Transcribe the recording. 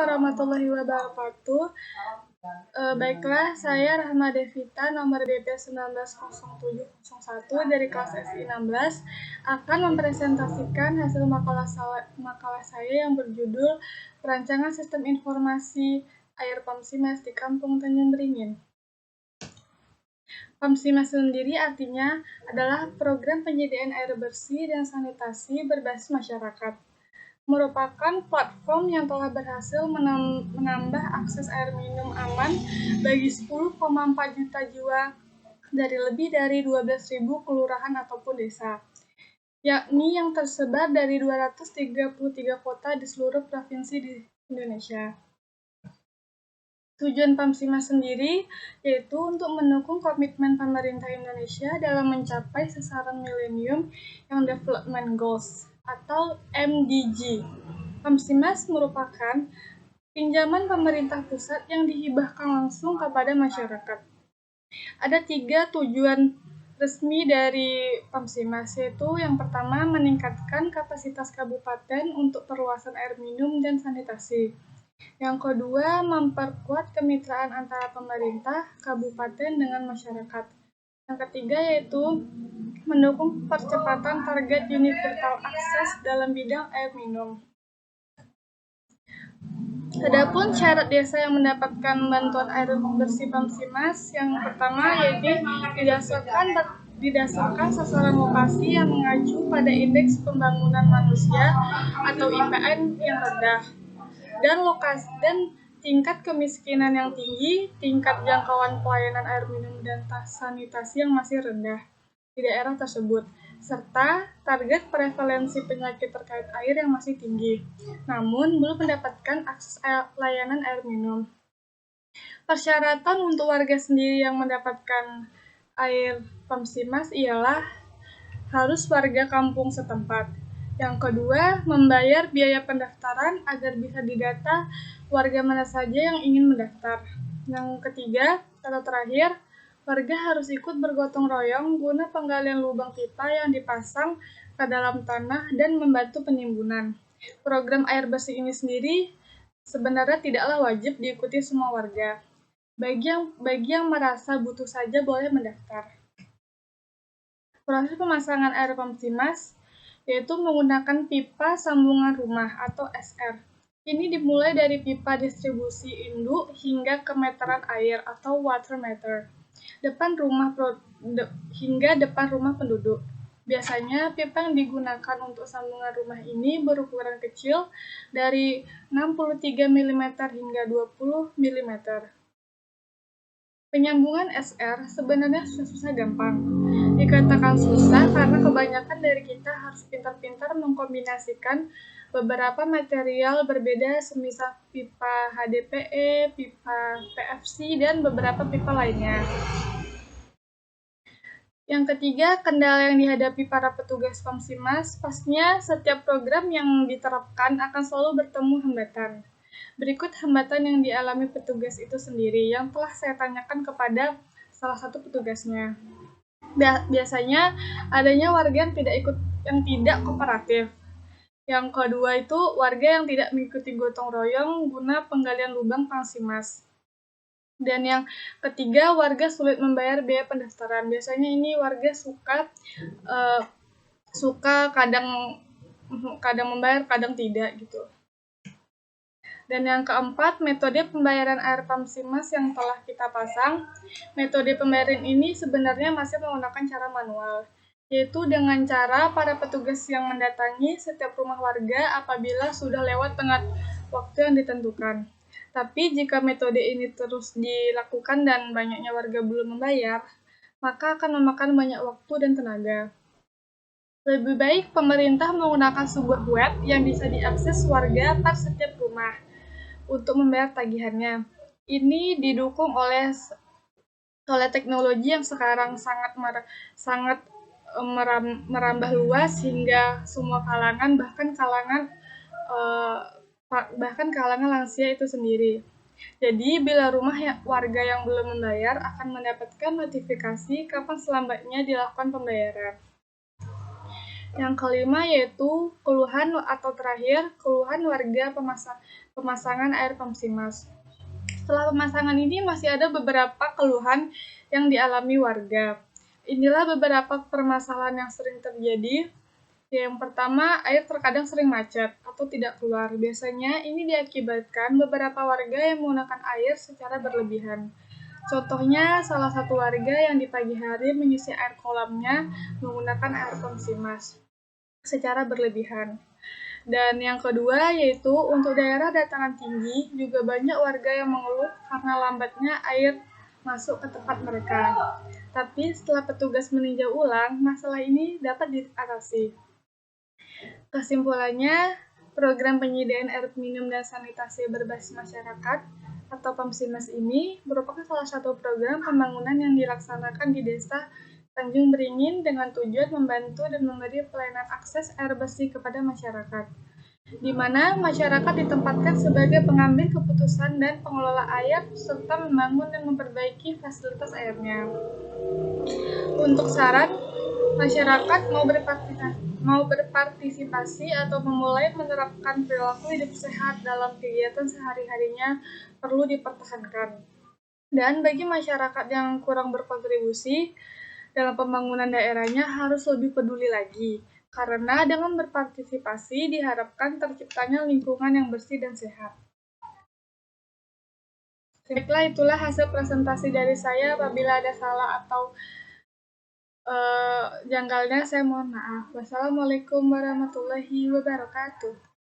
warahmatullahi wabarakatuh. Baiklah, saya Rahma Devita, nomor BP 190701 dari kelas SI 16, akan mempresentasikan hasil makalah saya yang berjudul Perancangan Sistem Informasi Air Pamsimas di Kampung Tanjung Beringin. Pamsimas sendiri artinya adalah program penyediaan air bersih dan sanitasi berbasis masyarakat. Merupakan platform yang telah berhasil menambah akses air minum aman bagi 10,4 juta jiwa dari lebih dari 12.000 kelurahan ataupun desa, yakni yang tersebar dari 233 kota di seluruh provinsi di Indonesia. Tujuan Pamsimas sendiri yaitu untuk mendukung komitmen pemerintah Indonesia dalam mencapai sasaran milenium yang Development Goals atau MDG. Pamsimas merupakan pinjaman pemerintah pusat yang dihibahkan langsung kepada masyarakat. Ada 3 tujuan resmi dari Pamsimas, yaitu yang pertama meningkatkan kapasitas kabupaten untuk perluasan air minum dan sanitasi. Yang kedua, memperkuat kemitraan antara pemerintah, kabupaten dengan masyarakat. Yang ketiga yaitu mendukung percepatan target universal akses dalam bidang air minum. Adapun syarat desa yang mendapatkan bantuan air bersih Pamsimas, yang pertama yaitu didasarkan sasaran lokasi yang mengacu pada Indeks Pembangunan Manusia atau IPM yang rendah, dan tingkat kemiskinan yang tinggi, tingkat jangkauan pelayanan air minum dan sanitasi yang masih rendah di daerah tersebut, serta target prevalensi penyakit terkait air yang masih tinggi, namun belum mendapatkan akses layanan air minum. Persyaratan untuk warga sendiri yang mendapatkan air Pamsimas ialah harus warga kampung setempat. Yang kedua, membayar biaya pendaftaran agar bisa didata warga mana saja yang ingin mendaftar. Yang ketiga, atau terakhir, warga harus ikut bergotong royong guna penggalian lubang pipa yang dipasang ke dalam tanah dan membantu penimbunan. Program air bersih ini sendiri sebenarnya tidaklah wajib diikuti semua warga. Bagi yang merasa butuh saja boleh mendaftar. Proses pemasangan air Pamsimas yaitu menggunakan pipa sambungan rumah atau SR. Ini dimulai dari pipa distribusi induk hingga ke meteran air atau water meter, hingga depan rumah penduduk. Biasanya pipa yang digunakan untuk sambungan rumah ini berukuran kecil dari 63 mm hingga 20 mm. Penyambungan SR sebenarnya susah gampang. Dikatakan susah karena kebanyakan dari kita harus pintar-pintar mengkombinasikan beberapa material berbeda semisal pipa HDPE, pipa PVC, dan beberapa pipa lainnya. Yang ketiga, kendala yang dihadapi para petugas Pamsimas, pastinya setiap program yang diterapkan akan selalu bertemu hambatan. Berikut hambatan yang dialami petugas itu sendiri yang telah saya tanyakan kepada salah satu petugasnya. Biasanya adanya warga yang tidak kooperatif. Yang kedua itu warga yang tidak mengikuti gotong royong guna penggalian lubang Pamsimas. Dan yang ketiga, warga sulit membayar biaya pendaftaran. Biasanya ini warga suka kadang membayar, kadang tidak gitu. Dan yang keempat, metode pembayaran air Pamsimas yang telah kita pasang. Metode pembayaran ini sebenarnya masih menggunakan cara manual, yaitu dengan cara para petugas yang mendatangi setiap rumah warga apabila sudah lewat tengah waktu yang ditentukan. Tapi jika metode ini terus dilakukan dan banyaknya warga belum membayar, maka akan memakan banyak waktu dan tenaga. Lebih baik pemerintah menggunakan sebuah web yang bisa diakses warga pada setiap rumah untuk membayar tagihannya. Ini didukung oleh teknologi yang sekarang sangat merambah luas hingga semua kalangan, bahkan kalangan lansia itu sendiri. Jadi, bila rumah warga yang belum membayar akan mendapatkan notifikasi kapan selambatnya dilakukan pembayaran. Yang kelima yaitu keluhan atau terakhir, keluhan warga pemasangan air Pemsimas. Setelah pemasangan ini masih ada beberapa keluhan yang dialami warga. Inilah beberapa permasalahan yang sering terjadi. Yang pertama, air terkadang sering macet atau tidak keluar. Biasanya ini diakibatkan beberapa warga yang menggunakan air secara berlebihan. Contohnya, salah satu warga yang di pagi hari mengisi air kolamnya menggunakan air Pemsimas secara berlebihan. Dan yang kedua yaitu untuk daerah dataran tinggi juga banyak warga yang mengeluh karena lambatnya air masuk ke tempat mereka. Tapi setelah petugas meninjau ulang, masalah ini dapat diatasi. Kesimpulannya, program penyediaan air minum dan sanitasi berbasis masyarakat atau Pemsimas ini merupakan salah satu program pembangunan yang dilaksanakan di Desa Tanjung Beringin dengan tujuan membantu dan memberi pelayanan akses air bersih kepada masyarakat, di mana masyarakat ditempatkan sebagai pengambil keputusan dan pengelola air serta membangun dan memperbaiki fasilitas airnya. Untuk syarat, masyarakat mau berpartisipasi atau memulai menerapkan perilaku hidup sehat dalam kegiatan sehari-harinya perlu dipertahankan. Dan bagi masyarakat yang kurang berkontribusi dalam pembangunan daerahnya harus lebih peduli lagi, karena dengan berpartisipasi diharapkan terciptanya lingkungan yang bersih dan sehat. Baiklah, itulah hasil presentasi dari saya. Apabila ada salah atau janggalnya, saya mohon maaf. Wassalamualaikum warahmatullahi wabarakatuh.